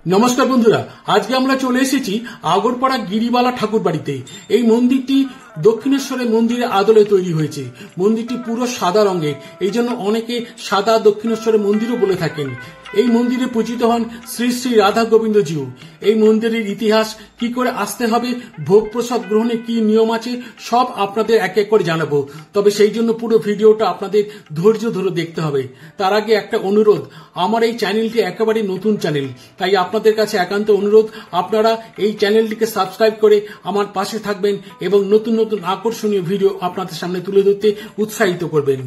নমস্কার বন্ধুরা, আজকে আমরা চলে এসেছি আগরপাড়া গিরিবালা ঠাকুর বাড়িতে। এই মন্দিরটি দক্ষিণেশ্বরের মন্দিরের আদলে তৈরি হয়েছে। মন্দিরটি পুরো সাদা রঙের, এই জন্য অনেকে সাদা দক্ষিণেশ্বরের মন্দিরও বলে থাকেন। এই মন্দিরে পূজিত হন শ্রী শ্রী রাধা গোবিন্দজিউ। এই মন্দিরের ইতিহাস, কি করে আসতে হবে, ভোগ প্রসাদ গ্রহণে কি নিয়ম আছে, সব আপনাদের এক এক করে জানাবো। তবে সেই জন্য পুরো ভিডিওটা আপনাদের ধৈর্য ধরে দেখতে হবে। তার আগে একটা অনুরোধ, আমার এই চ্যানেলটি একেবারে নতুন চ্যানেল, তাই আপনাদের কাছে একান্ত অনুরোধ, আপনারা এই চ্যানেলটিকে সাবস্ক্রাইব করে আমার পাশে থাকবেন এবং নতুন নতুন আকর্ষণীয় ভিডিও আপনাদের সামনে তুলে ধরতে উৎসাহিত করবেন।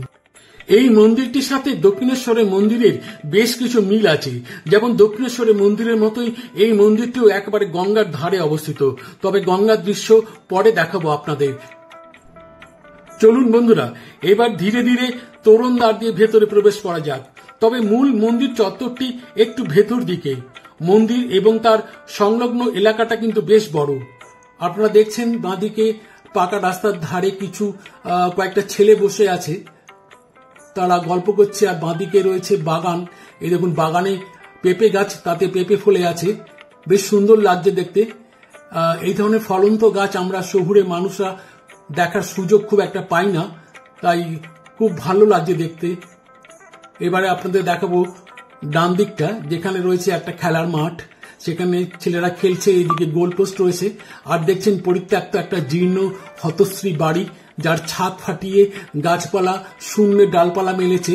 এই মন্দিরটির সাথে দক্ষিণেশ্বরের মন্দিরের বেশ কিছু মিল আছে। যেমন দক্ষিণেশ্বরের মন্দিরের মতোই এই মন্দিরটিও একেবারে গঙ্গার ধারে অবস্থিত। তবে গঙ্গার দৃশ্য পরে দেখাবো আপনাদের। চলুন বন্ধুরা, এবার ধীরে ধীরে তোরণ দ্বার দিয়ে ভেতরে প্রবেশ করা যাক। তবে মূল মন্দির চত্বরটি একটু ভেতর দিকে। মন্দির এবং তার সংলগ্ন এলাকাটা কিন্তু বেশ বড়। আপনারা দেখছেন বাঁদিকে পাকা রাস্তার ধারে কিছু কয়েকটা ছেলে বসে আছে, তারা গল্প করছে। আর বাঁদিকে রয়েছে বাগান। এই দেখুন, বাগানে পেঁপে গাছ, তাতে পেঁপে ফলে আছে, বেশ সুন্দর লাগছে দেখতে। এই ধরনের ফলন্ত গাছ আমরা শহুরে মানুষরা দেখার সুযোগ খুব একটা পাই না, তাই খুব ভালো লাগছে দেখতে। এবারে আপনাদের দেখাবো ডান দিকটা, যেখানে রয়েছে একটা খেলার মাঠ, সেখানে ছেলেরা খেলছে। এইদিকে গোলপোস্ট রয়েছে। আর দেখছেন পরিত্যক্ত একটা জীর্ণ হতশ্রী বাড়ি, যার ছাদ ফাটিয়ে গাছপালা, শূন্য ডালপালা মেলেছে,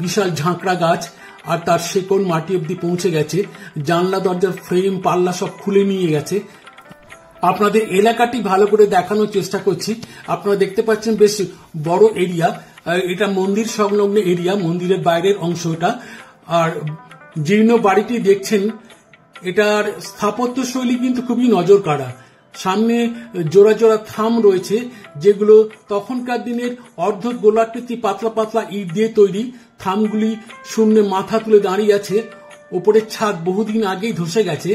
বিশাল ঝাঁকড়া গাছ, আর তার শেকড় মাটি অব্দি পৌঁছে গেছে। জানলা দরজার ফ্রেম পাল্লা সব খুলে নিয়ে গেছে। আপনাদের এলাকাটি ভালো করে দেখানোর চেষ্টা করছি। আপনারা দেখতে পাচ্ছেন বেশ বড় এরিয়া, এটা মন্দির সংলগ্ন এরিয়া, মন্দিরের বাইরের অংশটা। আর জীর্ণ বাড়িটি দেখছেন, এটার স্থাপত্য শৈলী কিন্তু খুবই নজর কাড়া। সামনে জোড়া জোড়া থাম রয়েছে, যেগুলো তখনকার দিনের অর্ধ গোলাকৃতি পাতলা পাতলা ইট দিয়ে তৈরি। থামগুলি শূন্যে মাথা তুলে দাঁড়িয়ে আছে। ওপরের ছাদ বহুদিন আগেই ধসে গেছে,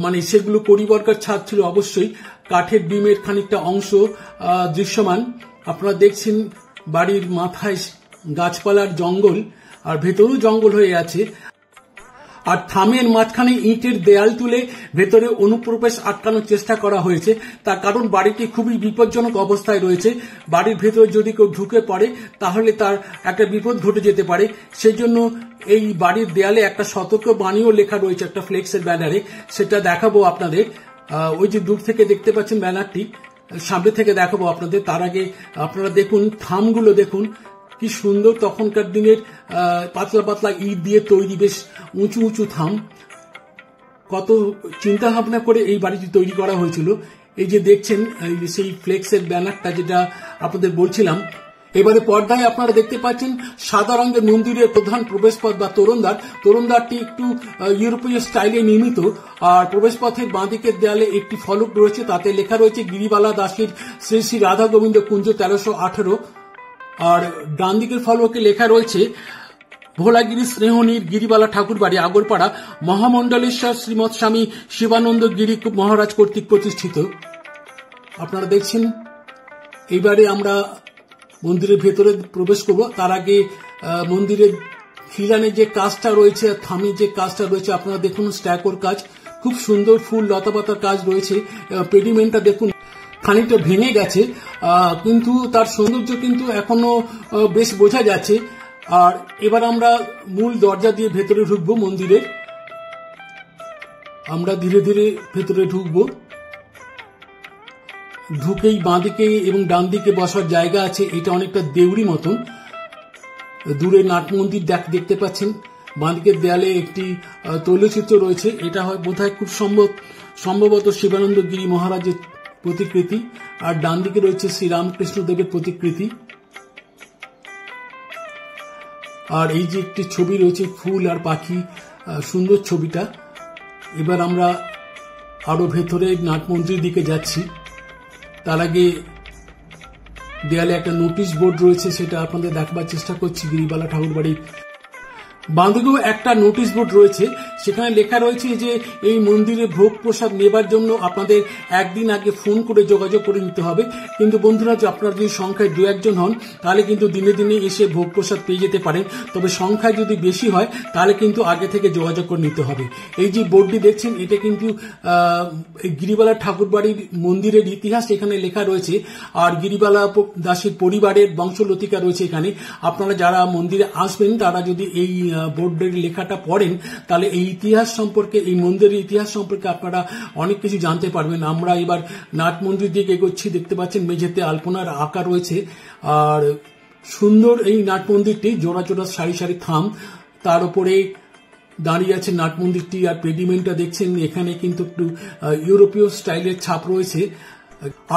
মানে সেগুলো কড়িবর্গার ছাদ ছিল অবশ্যই। কাঠের ডিমের খানিকটা অংশ দৃশ্যমান। আপনারা দেখছেন বাড়ির মাথায় গাছপালার জঙ্গল, আর ভেতরেও জঙ্গল হয়ে আছে। আর থামের মাঝখানে ইটের দেয়াল তুলে ভেতরে অনুপ্রবেশ আটকানোর চেষ্টা করা হয়েছে। তার কারণ বাড়িটি খুবই বিপজ্জনক অবস্থায় রয়েছে। বাড়ির ভেতরে যদি কেউ ঢুকে পড়ে তাহলে তার একটা বিপদ ঘটে যেতে পারে। সেই জন্য এই বাড়ির দেয়ালে একটা সতর্ক বাণীও লেখা রয়েছে, একটা ফ্লেক্সের ব্যানারে, সেটা দেখাবো আপনাদের। ওই যে দূর থেকে দেখতে পাচ্ছেন ব্যানারটি, সামনে থেকে দেখাবো আপনাদের। তার আগে আপনারা দেখুন থামগুলো, দেখুন কি সুন্দর, তখনকার দিনের পাতলা পাতলা ইট দিয়ে তৈরি, বেশ উঁচু উঁচু থাম। কত চিন্তা ভাবনা করে এই বাড়িটি তৈরি করা হয়েছিল। এই যে দেখছেন সেই ফ্লেক্সের ব্যানারটা, যেটা আপনাদের বলছিলাম। এবারে পর্দায় আপনারা দেখতে পাচ্ছেন সাদা রঙের মন্দিরের প্রধান প্রবেশপথ বা তোরণদ্বার। তোরণদ্বারটি একটু ইউরোপীয় স্টাইলে নির্মিত। আর প্রবেশপথের বাঁদিকের দেয়ালে একটি ফলক রয়েছে, তাতে লেখা রয়েছে গিরিবালা দাসের শ্রী শ্রী রাধা গোবিন্দ কুঞ্জ 1318। আর ডান দিকের ফলকে লেখা রয়েছে ভোলাগিরি স্নেহনীর গিরিবালা ঠাকুর বাড়ি, আগরপাড়া, মহামণ্ডলেশ্বর শ্রীমৎ স্বামী শিবানন্দ গিরি মহারাজ কর্তৃক প্রতিষ্ঠিত। আপনারা দেখছেন। এইবারে আমরা মন্দিরের ভেতরে প্রবেশ করব। তার আগে মন্দিরের খিলানে যে কাজটা রয়েছে, থামে যে কাজটা রয়েছে, আপনারা দেখুন স্ট্যাকোর কাজ, খুব সুন্দর ফুল লতাপাতার কাজ রয়েছে। পেডিমেন্টটা দেখুন খানিকটা ভেঙে গেছে, কিন্তু তার সৌন্দর্য কিন্তু এখনো বেশ বোঝা যাচ্ছে। আর এবার আমরা মূল দরজা দিয়ে ভেতরে ঢুকবো মন্দিরের। আমরা ধীরে ধীরে ভেতরে ঢুকবো। ঢুকেই বাঁদিকে এবং ডান দিকে বসার জায়গা আছে। এটা অনেকটা দেউড়ি মতন। দূরে নাট মন্দির দেখতে পাচ্ছেন। বাঁদিকের দেয়ালে একটি তৈলচিত্র রয়েছে, এটা হয় বোধহয় খুব সম্ভবত শিবানন্দ গিরি মহারাজের প্রতিকৃতি। আর ডান দিকে রয়েছে শ্রীরামকৃষ্ণ দেবের প্রতিকৃতি। আর এই যে একটি ছবি রয়েছে, ফুল আর পাখি, সুন্দর ছবিটা। এবার আমরা আরো ভেতরে নাট মন্দিরের দিকে যাচ্ছি। তার আগে দেয়ালে একটা নোটিশ বোর্ড রয়েছে, সেটা আপনাদের দেখাবার চেষ্টা করছি। গিরিবালা ঠাকুর বাড়ির বাঁদিকেও একটা নোটিশ বোর্ড রয়েছে, সেখানে লেখা রয়েছে যে এই মন্দিরে ভোগ প্রসাদ নেবার জন্য আপনাদের একদিন আগে ফোন করে যোগাযোগ করে নিতে হবে। কিন্তু বন্ধুরা, আপনারা যদি সংখ্যায় 2-1 হন তাহলে কিন্তু দিনে দিনে এসে ভোগ প্রসাদ পেয়ে যেতে পারেন। তবে সংখ্যায় যদি বেশি হয় তাহলে কিন্তু আগে থেকে যোগাযোগ করে নিতে হবে। এই যে বোর্ডটি দেখছেন, এটা কিন্তু গিরিবালা ঠাকুরবাড়ির মন্দিরের ইতিহাস এখানে লেখা রয়েছে। আর গিরিবালা দাসীর পরিবারের বংশলতিকা রয়েছে এখানে। আপনারা যারা মন্দিরে আসবেন তারা যদি এই বোর্ডের লেখাটা পড়েন তাহলে এই ইতিহাস সম্পর্কে, এই মন্দিরের ইতিহাস সম্পর্কে আপনারা অনেক কিছু জানতে পারবেন। আমরা এবার নাট মন্দির দিকে এগোচ্ছি। দেখতে পাচ্ছেন মেঝেতে আলপনার আঁকা রয়েছে। আর সুন্দর এই নাট মন্দিরটি, জোড়া জোড়া সারি সারি থাম, তার উপরে দাঁড়িয়ে আছে নাট মন্দিরটি। আর পেডিমেন্টটা দেখছেন, এখানে কিন্তু একটু ইউরোপীয় স্টাইলের ছাপ রয়েছে।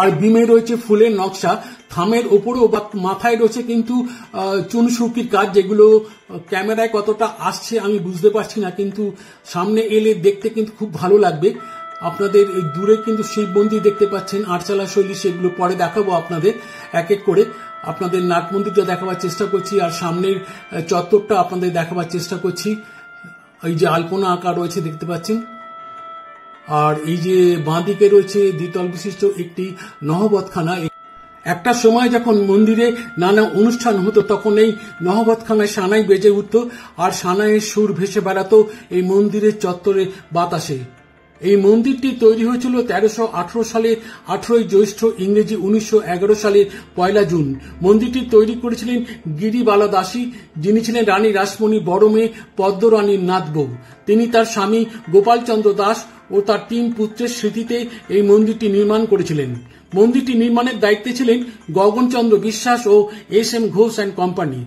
আর বিমে রয়েছে ফুলের নকশা। থামের ওপরেও বা মাথায় রয়েছে কিন্তু চুনসুকির কাজ, যেগুলো ক্যামেরায় কতটা আসছে আমি বুঝতে পারছি না, কিন্তু সামনে এলে দেখতে কিন্তু খুব ভালো লাগবে। আপনাদের এই দূরে কিন্তু শিব মন্দির দেখতে পাচ্ছেন, আটচালা শৈলী, সেগুলো পরে দেখাবো আপনাদের এক এক করে। আপনাদের নাট মন্দিরটা দেখাবার চেষ্টা করছি আর সামনের চত্বরটা আপনাদের দেখাবার চেষ্টা করছি। এই যে আলপনা আঁকা রয়েছে দেখতে পাচ্ছেন। আর এই যে বাঁদিকে রয়েছে দ্বিতল বিশিষ্ট একটি নহবতখানা। একটা সময় যখন মন্দিরে নানা অনুষ্ঠান হতো তখন এই নহবতখানায় সানাই বেজে উঠত আর সানাইয়ের সুর ভেসে বেড়াতো এই মন্দিরের চত্বরে বাতাসে। এই মন্দিরটি তৈরি হয়েছিল 1318 সালে 18 জ্যৈষ্ঠ, ইংরেজি 1911 সালের 1 জুন। মন্দিরটি তৈরি করেছিলেন গিরিবালা দাসী, যিনি ছিলেন রানী রাসমণি বড় মেয়ে পদ্মরানীর নাতবউ। তিনি তার স্বামী গোপালচন্দ্র দাস ও তার 3 পুত্রের স্মৃতিতে এই মন্দিরটি নির্মাণ করেছিলেন। মন্দিরটি নির্মাণের দায়িত্বে ছিলেন গগনচন্দ্র বিশ্বাস ও SM ঘোষ অ্যান্ড কোম্পানি।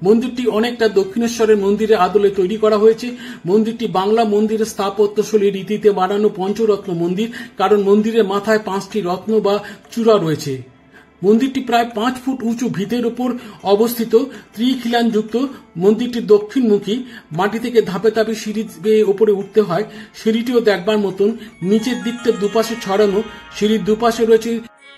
মন্দিরটি অনেকটা দক্ষিণেশ্বরের মন্দিরের আদলে তৈরি করা হয়েছে। মন্দিরটি বাংলা মন্দিরের স্থাপত্যশৈলীর রীতিতে বানানো পঞ্চরত্ন মন্দির, কারণ মন্দিরের মাথায় 5টি রত্ন বা চূড়া রয়েছে। মন্দিরটি প্রায় 5 ফুট উঁচু ভিতের উপর অবস্থিত, ত্রিখিলানযুক্ত। মন্দিরটি দক্ষিণমুখী, মাটি থেকে ধাপে ধাপে সিঁড়ি বেয়ে ওপরে উঠতে হয়। সিঁড়িটিও দেখবার মতন, নিচের দিকটা দুপাশে ছড়ানো। সিঁড়ির দুপাশে রয়েছে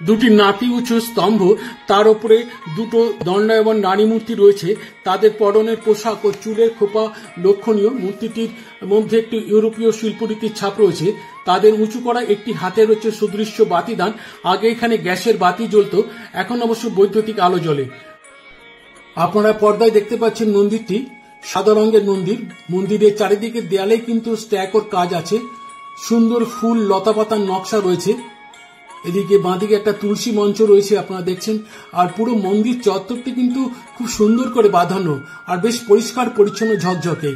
2টি নাতি উঁচু স্তম্ভ, তার উপরে 2টো দণ্ডায়মান নারী মূর্তি রয়েছে। তাদের পরনের পোশাক ও চুলের খোপা লক্ষণীয়। মূর্তিটির মধ্যে একটি ইউরোপীয় শিল্পরীতির ছাপ রয়েছে। তাদের উঁচু করা একটি হাতে রয়েছে সুদৃশ্য বাতিদান। আগে এখানে গ্যাসের বাতি জ্বলত, এখন অবশ্য বৈদ্যুতিক আলো জ্বলে। আপনারা পর্দায় দেখতে পাচ্ছেন মন্দিরটি সাদা রঙের মন্দির। মন্দিরের চারিদিকে দেয়ালে কিন্তু স্ট্যাকোর কাজ আছে। সুন্দর ফুল লতাপাতার নকশা রয়েছে। এদিকে বাঁদিকে একটা তুলসী মঞ্চ রয়েছে আপনারা দেখছেন। আর পুরো মন্দির চত্বরটি কিন্তু খুব সুন্দর করে বাঁধানো আর বেশ পরিষ্কার পরিচ্ছন্ন ঝকঝকে।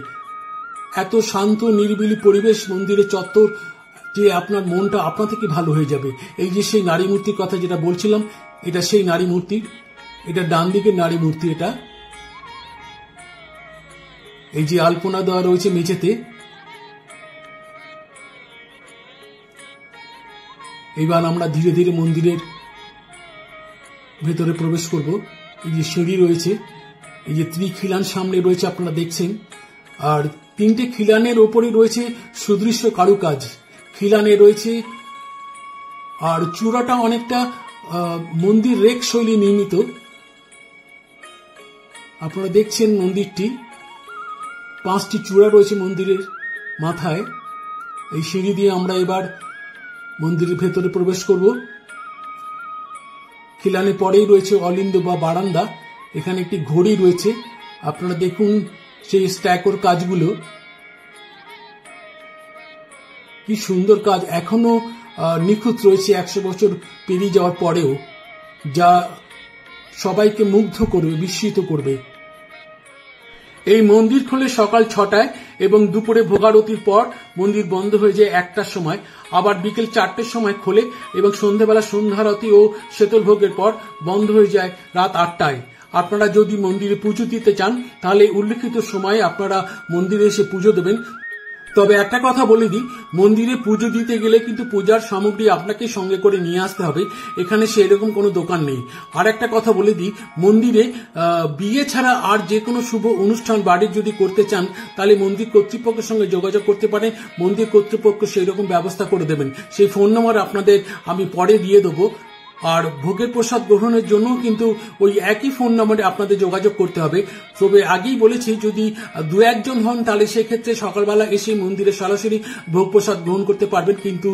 এত শান্ত নিরিবিলি পরিবেশ মন্দিরের চত্বর যে আপনার মনটা আপনা থেকে ভালো হয়ে যাবে। এই যে সেই নারী মূর্তির কথা যেটা বলছিলাম, এটা সেই নারী মূর্তি। এটা ডান দিকের নারী মূর্তি। এটা এই যে আলপনা দেওয়া রয়েছে মেঝেতে। এইবার আমরা ধীরে ধীরে মন্দিরের ভেতরে প্রবেশ করব। এই যে সিঁড়ি রয়েছে, এই যে ত্রিখিলান সামনে রয়েছে আপনারা দেখছেন। আর 3টে খিলানের ওপরে রয়েছে সুদৃশ্য কারুকাজ। খিলানে রয়েছে আর চূড়াটা অনেকটা মন্দির রেক শৈলী নির্মিত। আপনারা দেখছেন মন্দিরটি 5টি চূড়া রয়েছে মন্দিরের মাথায়। এই সিঁড়ি দিয়ে আমরা এবার মন্দিরের ভেতরে প্রবেশ করব। খিলানে পরেই রয়েছে অলিন্দ বা বারান্দা। এখানে একটি ঘড়ি রয়েছে। আপনারা দেখুন সেই স্ট্যাকোর কাজগুলো, কি সুন্দর কাজ, এখনো নিখুঁত রয়েছে 100 বছর পেরিয়ে যাওয়ার পরেও, যা সবাইকে মুগ্ধ করবে, বিস্মিত করবে। এই মন্দির খোলে সকাল 6টায় এবং দুপুরে ভোগারতির পর মন্দির বন্ধ হয়ে যায় 1টার সময়। আবার বিকেল 4টের সময় খোলে এবং সন্ধ্যাবেলা সন্ধ্যারতি ও শীতল ভোগের পর বন্ধ হয়ে যায় রাত 8টায়। আপনারা যদি মন্দিরে পুজো দিতে চান তাহলে উল্লেখিত সময়ে আপনারা মন্দিরে এসে পুজো দেবেন। তবে একটা কথা বলে দিই, মন্দিরে পুজো দিতে গেলে কিন্তু পূজার সামগ্রী আপনাকে সঙ্গে করে নিয়ে আসতে হবে। এখানে সেরকম কোনো দোকান নেই। আর একটা কথা বলে দিই, মন্দিরে বিয়ে ছাড়া আর যে কোনো শুভ অনুষ্ঠান বাড়ির যদি করতে চান তাহলে মন্দির কর্তৃপক্ষের সঙ্গে যোগাযোগ করতে পারেন। মন্দির কর্তৃপক্ষ সেই রকম ব্যবস্থা করে দেবেন। সেই ফোন নম্বর আপনাদের আমি পরে দিয়ে দেবো। আর ভোগের প্রসাদ গ্রহণের জন্য কিন্তু ওই একই ফোন নম্বরে আপনাদের যোগাযোগ করতে হবে। তবে আগেই বলেছি, যদি দু একজন হন তাহলে সেক্ষেত্রে সকালবেলা এসে মন্দিরে সরাসরি ভোগ প্রসাদ গ্রহণ করতে পারবেন, কিন্তু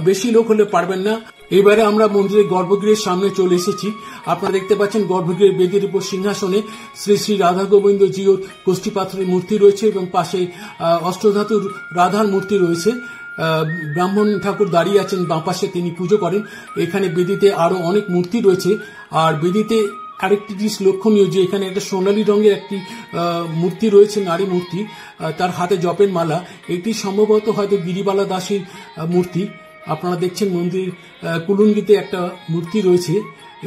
বেশি লোক হলে পারবেন না। এবারে আমরা মন্দিরের গর্ভগৃহের সামনে চলে এসেছি। আপনারা দেখতে পাচ্ছেন গর্ভগৃহের বেদির উপর সিংহাসনে শ্রী শ্রী রাধা গোবিন্দ জিউর কষ্টি পাথরের মূর্তি রয়েছে এবং পাশে অষ্টধাতুর রাধার মূর্তি রয়েছে। ব্রাহ্মণ ঠাকুর দাঁড়িয়ে আছেন বাঁ পাশে, তিনি পুজো করেন। এখানে বেদিতে আরো অনেক মূর্তি রয়েছে। আর বেদিতে আরেকটি জিনিস লক্ষণীয় যে এখানে একটা সোনালী রঙের একটি মূর্তি রয়েছে, নারী মূর্তি, তার হাতে জপের মালা। এটি সম্ভবত হয়তো গিরিবালা দাসীর মূর্তি। আপনারা দেখছেন মন্দির কুলুঙ্গিতে একটা মূর্তি রয়েছে।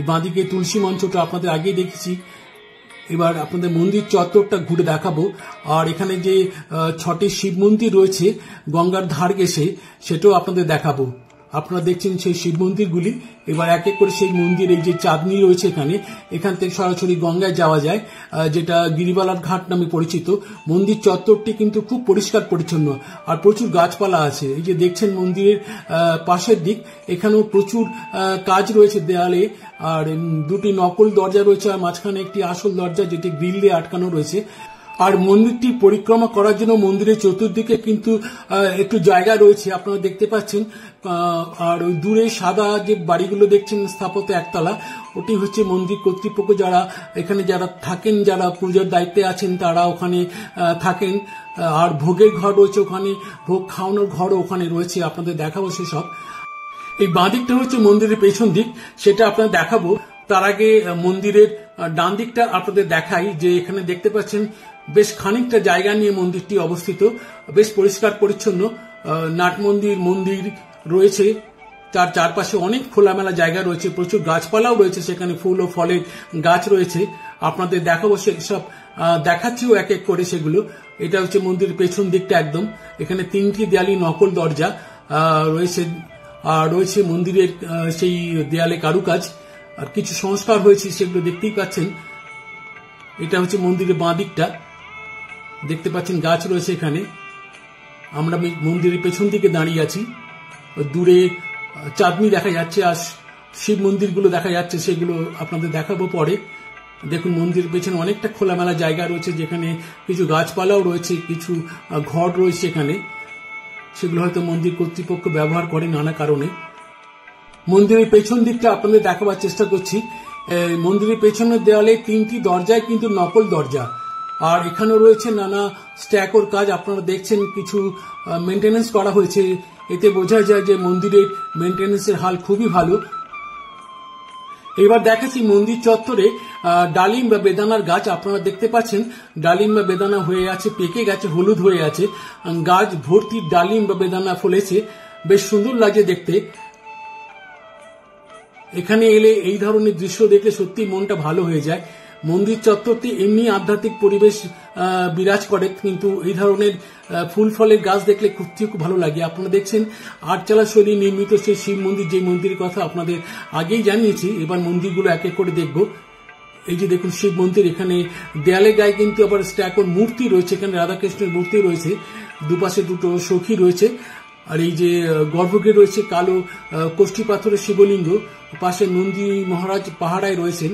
বাঁদিকে তুলসী মঞ্চটা আপনাদের আগেই দেখেছি। এবার আপনাদের মন্দির চত্বরটা ঘুরে দেখাবো। আর এখানে যে 6টি শিব মন্দির রয়েছে গঙ্গার ধার ঘেঁষে, সেটাও আপনাদের দেখাবো। আপনারা দেখছেন সেই শিব মন্দিরগুলি। এবার এক এক করে সেই মন্দির, এই যে চাঁদনি রয়েছে এখান থেকে সরাসরি গঙ্গায় যাওয়া যায়, যেটা গিরিবালার ঘাট নামে পরিচিত। মন্দির চত্বরটি কিন্তু খুব পরিষ্কার পরিচ্ছন্ন আর প্রচুর গাছপালা আছে। এই যে দেখছেন মন্দিরের পাশের দিক, এখানেও প্রচুর কাজ রয়েছে দেয়ালে। আর 2টি নকল দরজা রয়েছে আর মাঝখানে একটি আসল দরজা, যেটি গ্রিল দিয়ে আটকানো রয়েছে। আর মন্দিরটি পরিক্রমা করার জন্য মন্দিরের চতুর্দিকে কিন্তু একটু জায়গা রয়েছে, আপনারা দেখতে পাচ্ছেন। আর ওই দূরে সাদা যে বাড়িগুলো দেখছেন স্থাপত্য একতলা, ওটি হচ্ছে মন্দির কর্তৃপক্ষ যারা এখানে যারা থাকেন, যারা পূজার দায়িত্বে আছেন তারা ওখানে থাকেন। আর ভোগের ঘর রয়েছে ওখানে, ভোগ খাওয়ানোর ঘরও ওখানে রয়েছে, আপনাদের দেখাবো সেসব। এই বাঁ দিকটা হচ্ছে মন্দিরের পেছন দিক, সেটা আপনাদের দেখাবো। তার আগে মন্দিরের ডান দিকটা আপনাদের দেখাই, যে এখানে দেখতে পাচ্ছেন বেশ খানিকটা জায়গা নিয়ে মন্দিরটি অবস্থিত, বেশ পরিষ্কার পরিচ্ছন্ন। নাট মন্দির রয়েছে, তার চারপাশে অনেক খোলামেলা জায়গা রয়েছে, প্রচুর গাছপালাও রয়েছে, সেখানে ফুল ও ফলের গাছ রয়েছে। আপনাদের দেখাবো সেসব, দেখাচ্ছিও এক এক করে সেগুলো। এটা হচ্ছে মন্দিরের পেছন দিকটা একদম। এখানে 3টি দেয়ালি নকল দরজা রয়েছে, আর রয়েছে মন্দিরের সেই দেয়ালে কারুকাজ, আর কিছু সংস্কার হয়েছে, সেগুলো দেখতেই পাচ্ছেন। এটা হচ্ছে মন্দিরের বাঁ দিকটা, দেখতে পাচ্ছেন গাছ রয়েছে এখানে। আমরা মন্দিরের পেছন দিকে দাঁড়িয়ে আছি। দূরে চাঁদনি দেখা যাচ্ছে আর শিব মন্দিরগুলো দেখা যাচ্ছে, সেগুলো আপনাদের দেখাবো পরে। দেখুন মন্দিরের পেছনে অনেকটা খোলামেলা জায়গা রয়েছে, যেখানে কিছু গাছপালাও রয়েছে, কিছু ঘর রয়েছে এখানে, সেগুলো হয়তো মন্দির কর্তৃপক্ষ ব্যবহার করে নানা কারণে। মন্দিরের পেছন দিকটা আপনাদের দেখাবার চেষ্টা করছি। মন্দিরের পেছনের দেওয়ালে 3টি দরজায় কিন্তু নকল দরজা, আর এখানে রয়েছে নানা স্ট্যাকোর কাজ। আপনারা দেখছেন কিছু মেনটেনেন্স করা হয়েছে, এতে বোঝা যায় যে মন্দিরের মেনটেনেন্সের হাল খুবই ভালো। এবার দেখাচ্ছি মন্দির চত্বরে ডালিম বা বেদানার গাছ। আপনারা দেখতে পাচ্ছেন ডালিম বা বেদানা হয়ে আছে, পেকে গেছে, হলুদ হয়ে আছে, গাছ ভর্তি ডালিম বা বেদানা ফলেছে, বেশ সুন্দর লাগে দেখতে। এখানে এলে এই ধরনের দৃশ্য দেখলে সত্যি মনটা ভালো হয়ে যায়। মন্দির চত্বরটি এমনি আধ্যাত্মিক পরিবেশ বিরাজ করে, কিন্তু এই ধরনের ফুল ফলের গাছ দেখলে খুব ভালো লাগে। আপনারা দেখছেন আটচালা শৈলী নির্মিত সেই শিব মন্দির, যে মন্দিরের কথা আপনাদের আগেই জানিয়েছি। এবার মন্দিরগুলো এক এক করে দেখব। এই যে দেখুন শিব মন্দির, এখানে দেয়ালে গায়ে কিন্তু আবার স্ট্যাকোর মূর্তি রয়েছে, এখানে রাধাকৃষ্ণের মূর্তি রয়েছে, দুপাশে 2টো সখী রয়েছে। আর এই যে গর্ভগৃহ রয়েছে কালো কষ্টি পাথরের শিবলিঙ্গ, পাশে নন্দী মহারাজ পাহাড়ায় রয়েছেন।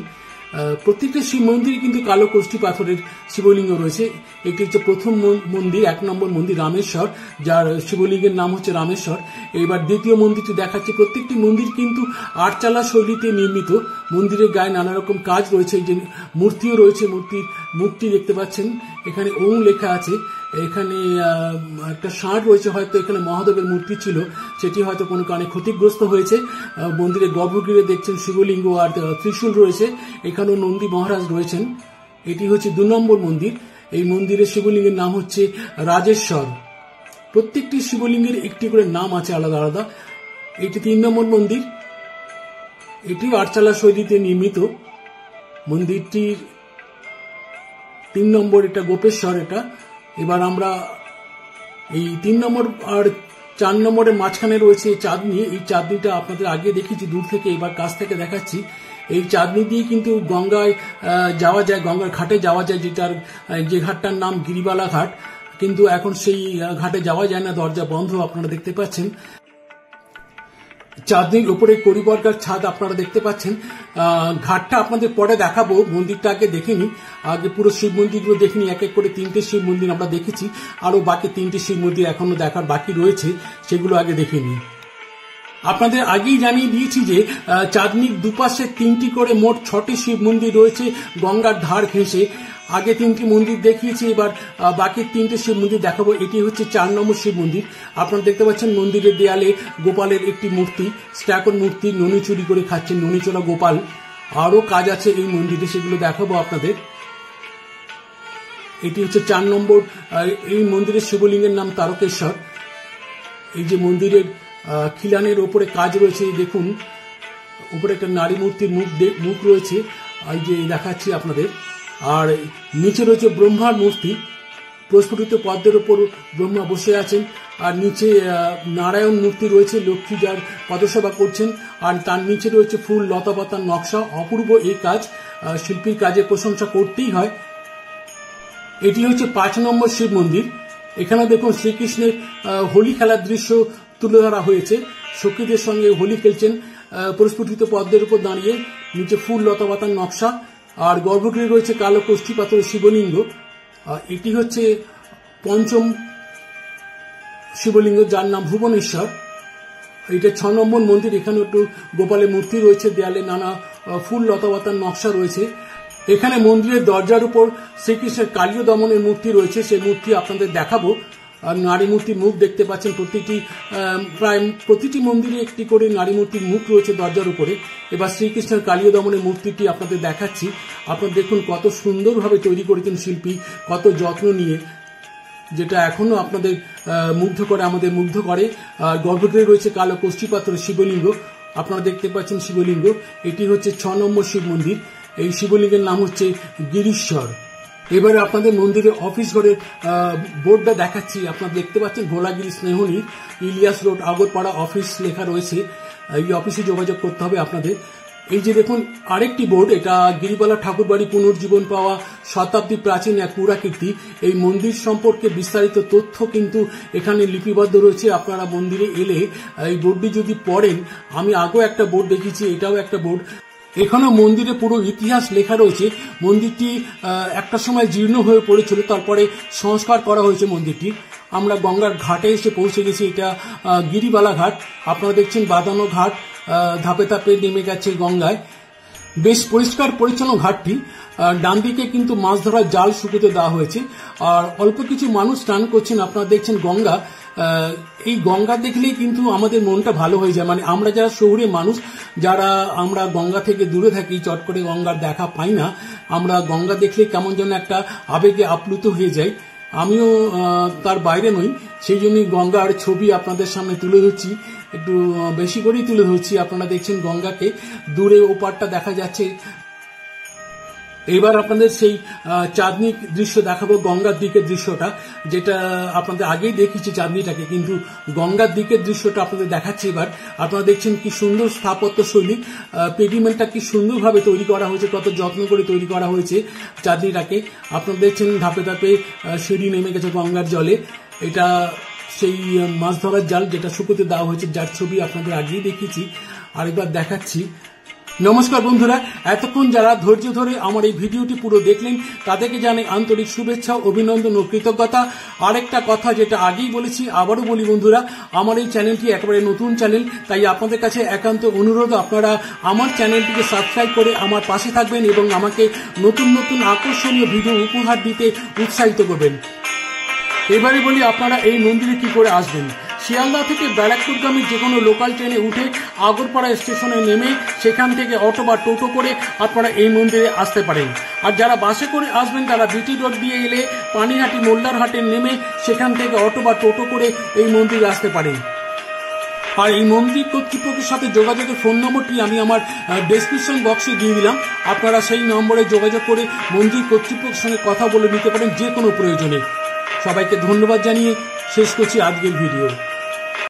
প্রত্যেকটা শিব মন্দিরে কিন্তু কালো কষ্টি পাথরের শিবলিঙ্গ রয়েছে। এটি হচ্ছে প্রথম মন্দির, 1 নম্বর মন্দির রামেশ্বর, যার শিবলিঙ্গের নাম হচ্ছে রামেশ্বর। এবার দ্বিতীয় মন্দিরটি দেখাচ্ছে। প্রত্যেকটি মন্দির কিন্তু আটচালা শৈলীতে নির্মিত। মন্দিরের গায়ে নানা রকম কাজ রয়েছে, এই যে মূর্তিও রয়েছে, মূর্তির মুখটি দেখতে পাচ্ছেন, এখানে ওং লেখা আছে। এখানে একটা ষাঁড় রয়েছে, হয়তো এখানে মহাদেবের মূর্তি ছিল, সেটি হয়তো কোনো কারণে ক্ষতিগ্রস্ত হয়েছে। মন্দিরের গর্ভগৃহে দেখছেন শিবলিঙ্গ আর ত্রিশূল রয়েছে, এখানেও নন্দী মহারাজ রয়েছেন। এটি হচ্ছে 2 নম্বর মন্দির। এই মন্দিরের শিবলিঙ্গের নাম হচ্ছে রাজেশ্বর। প্রত্যেকটি শিবলিঙ্গের একটি করে নাম আছে আলাদা আলাদা। এটি 3 নম্বর মন্দির, এটিও আটচালা শৈলীতে নির্মিত। মন্দিরটির 3 নম্বর, এটা গোপেশ্বর। এটা এবার আমরা এই 3 নম্বর আর 4 নম্বরের মাঝখানে রয়েছে চাঁদনি। এই চাঁদনিটা আপনাদের আগে দেখেছি দূর থেকে, এবার কাছ থেকে দেখাচ্ছি। এই চাঁদনি দিয়ে কিন্তু গঙ্গায় যাওয়া যায়, গঙ্গার ঘাটে যাওয়া যায়, যে ঘাটটার নাম গিরিবালা ঘাট, কিন্তু এখন সেই ঘাটে যাওয়া যায় না, দরজা বন্ধ, আপনারা দেখতে পাচ্ছেন। চাঁদনির উপরে করিবর্গার ছাদ আপনারা দেখতে পাচ্ছেন। ঘাটটা আপনাদের পরে দেখাবো, মন্দিরটা আগে দেখিনি, আগে পুরো শিব মন্দিরগুলো দেখিনি। এক এক করে 3টে শিব মন্দির আমরা দেখেছি, আরো বাকি 3টে শিব মন্দির এখনো দেখার বাকি রয়েছে, সেগুলো আগে দেখিনি। আপনাদের আগেই জানিয়ে দিয়েছি যে চাঁদনির দুপাশে 3টি করে মোট 6টি শিব মন্দির রয়েছে গঙ্গার ধার ঘেঁষে। আগে 3টি মন্দির দেখিয়েছি, এবার বাকি 3টে শিব মন্দির দেখাবো। এটি হচ্ছে 4 নম্বর শিব মন্দির। আপনারা দেখতে পাচ্ছেন মন্দিরের দেয়ালে গোপালের একটি মূর্তি, স্ট্যাকন মূর্তি, ননি চুরি করে খাচ্ছেন ননিচোরা গোপাল। আরো কাজ আছে এই মন্দিরে, সেগুলো দেখাবো আপনাদের। এটি হচ্ছে 4 নম্বর। এই মন্দিরের শিবলিঙ্গের নাম তারকেশ্বর। এই যে মন্দিরের খিলানের ওপরে কাজ রয়েছে, দেখুন উপরে একটা নারী মূর্তির মুখ রয়েছে, এই যে দেখাচ্ছি আপনাদের। আর নিচে রয়েছে ব্রহ্মার মূর্তি, প্রস্ফুটিত পদ্মের ওপর ব্রহ্মা বসে আছেন। আর নিচে নারায়ণ মূর্তি রয়েছে, লক্ষ্মী যার পদসেবা করছেন। আর তার নিচে রয়েছে ফুল লতাপাতার নকশা। অপূর্ব এই কাজ, শিল্পীর কাজের প্রশংসা করতেই হয়। এটি হচ্ছে 5 নম্বর শিব মন্দির। এখানে দেখুন শ্রীকৃষ্ণের হোলি খেলার দৃশ্য তুলে ধরা হয়েছে। সখীদের সঙ্গে হোলি খেলছেন, প্রস্ফুটিত পদ্মের উপর দাঁড়িয়ে, নিচে ফুল লতাপাতার নকশা। আর গর্ভগৃহে রয়েছে কালো কষ্টি পাথরের শিবলিঙ্গ। এটি হচ্ছে 5ম শিবলিঙ্গ, যার নাম ভুবনেশ্বর। এটা 6 নম্বর মন্দির। এখানে একটু গোপালের মূর্তি রয়েছে, দেয়ালে নানা ফুল লতাপাতার নকশা রয়েছে। এখানে মন্দিরের দরজার উপর শ্রীকৃষ্ণের কালীয় দমনের মূর্তি রয়েছে, সেই মূর্তি আপনাদের দেখাবো। আর নারী মূর্তির মুখ দেখতে পাচ্ছেন, প্রায় প্রতিটি মন্দিরে একটি করে নারী মূর্তির মুখ রয়েছে দরজার উপরে। এবার শ্রীকৃষ্ণের কালীয় দমনের মূর্তিটি আপনাদের দেখাচ্ছি। আপনারা দেখুন কত সুন্দরভাবে তৈরি করেছেন শিল্পী, কত যত্ন নিয়ে, যেটা এখনো আপনাদের মুগ্ধ করে, আমাদের মুগ্ধ করে। গর্ভগৃহে রয়েছে কালো কষ্টি পাথরের শিবলিঙ্গ। আপনারা দেখতে পাচ্ছেন শিবলিঙ্গ। এটি হচ্ছে 6 নম্বর শিব মন্দির। এই শিবলিঙ্গের নাম হচ্ছে গিরিশ্বর। এবারে আপনাদের মন্দিরের অফিস ঘরের বোর্ডটা দেখাচ্ছি। আপনারা দেখতে পাচ্ছেন ভোলাগিরি স্নেহনী ইলিয়াস রোড আগরপাড়া অফিস লেখা রয়েছে। এই অফিসে যোগাযোগ করতে হবে আপনাদের। এই যে দেখুন আরেকটি বোর্ড, এটা গিরিবালা ঠাকুরবাড়ি পুনর্জীবন পাওয়া শতাব্দী প্রাচীন এক পুরাকীর্তি। এই মন্দির সম্পর্কে বিস্তারিত তথ্য কিন্তু এখানে লিপিবদ্ধ রয়েছে। আপনারা মন্দিরে এলে এই বোর্ডটি যদি পড়েন, আমি আগেও একটা বোর্ড দেখেছি, এটাও একটা বোর্ড। এখানে মন্দিরে পুরো ইতিহাস লেখা রয়েছে। মন্দিরটি একটা সময় জীর্ণ হয়ে পড়েছিল, তারপরে সংস্কার করা হয়েছে মন্দিরটি। আমরা গঙ্গার ঘাটে এসে পৌঁছে গেছি। এটা গিরিবালা ঘাট। আপনারা দেখছেন বাঁধানো ঘাট, ধাপে ধাপে নেমে গেছে গঙ্গায়। বেশ পরিষ্কার পরিচ্ছন্ন ঘাটটি। ডান দিকে কিন্তু মাছ ধরার জাল শুকোতে দেওয়া হয়েছে। আর অল্প কিছু মানুষ স্নান করছেন। আপনারা দেখছেন গঙ্গা। এই গঙ্গা দেখলেই কিন্তু আমাদের মনটা ভালো হয়ে যায়। মানে আমরা যারা শহুরে মানুষ, যারা আমরা গঙ্গা থেকে দূরে থাকি, চট করে গঙ্গার দেখা পাই না, আমরা গঙ্গা দেখলে কেমন যেন একটা আবেগে আপ্লুত হয়ে যাই। আমিও তার বাইরে নই, সেই জন্যই গঙ্গার ছবি আপনাদের সামনে তুলে ধরছি, একটু বেশি করেই তুলে ধরছি। আপনারা দেখছেন গঙ্গাকে, দূরে ওপারটা দেখা যাচ্ছে। এবার আপনাদের সেই চাঁদনি দৃশ্য দেখাবো, গঙ্গার দিকের দৃশ্যটা, যেটা আপনাদের আগেই দেখিয়েছি চাঁদনিটাকে, কিন্তু গঙ্গার দিকের দৃশ্যটা আপনাদের দেখাচ্ছি এবার। আপনারা দেখছেন কি সুন্দর স্থাপত্য শৈলী, পেডিমেন্টটা কি সুন্দরভাবে তৈরি করা হয়েছে, কত যত্ন করে তৈরি করা হয়েছে চাঁদনিটাকে। আপনারা দেখছেন ধাপে ধাপে সিঁড়ি নেমে গেছে গঙ্গার জলে। এটা সেই মাছ ধরার জাল যেটা শুকোতে দেওয়া হয়েছে, যার ছবি আপনাদের আগেই দেখিয়েছি, আরেকবার দেখাচ্ছি। নমস্কার বন্ধুরা, এতক্ষণ যারা ধৈর্য ধরে আমার এই ভিডিওটি পুরো দেখলেন তাদেরকে জানাই আন্তরিক শুভেচ্ছা, অভিনন্দন ও কৃতজ্ঞতা। আরেকটা কথা যেটা আগেই বলেছি, আবারও বলি বন্ধুরা, আমার এই চ্যানেলটি একেবারে নতুন চ্যানেল, তাই আপনাদের কাছে একান্ত অনুরোধ, আপনারা আমার চ্যানেলটিকে সাবস্ক্রাইব করে আমার পাশে থাকবেন এবং আমাকে নতুন নতুন আকর্ষণীয় ভিডিও উপহার দিতে উৎসাহিত করবেন। এবারে বলি আপনারা এই মন্দিরে কি করে আসবেন। শিয়ালদা থেকে ব্যারাকপুরগামী যে কোনো লোকাল ট্রেনে উঠে আগরপাড়া স্টেশনে নেমে সেখান থেকে অটো বা টোটো করে আপনারা এই মন্দিরে আসতে পারেন। আর যারা বাসে করে আসবেন তারা বিটি রোড দিয়ে এলে পানিহাটি মোল্লারহাটে নেমে সেখান থেকে অটো বা টোটো করে এই মন্দিরে আসতে পারেন। আর এই মন্দির কর্তৃপক্ষের সাথে যোগাযোগের ফোন নম্বরটি আমি আমার ডেসক্রিপশন বক্সে দিয়ে দিলাম। আপনারা সেই নম্বরে যোগাযোগ করে মন্দির কর্তৃপক্ষের সঙ্গে কথা বলে নিতে পারেন যে কোনো প্রয়োজনে। সবাইকে ধন্যবাদ জানিয়ে শেষ করছি আজকের ভিডিও।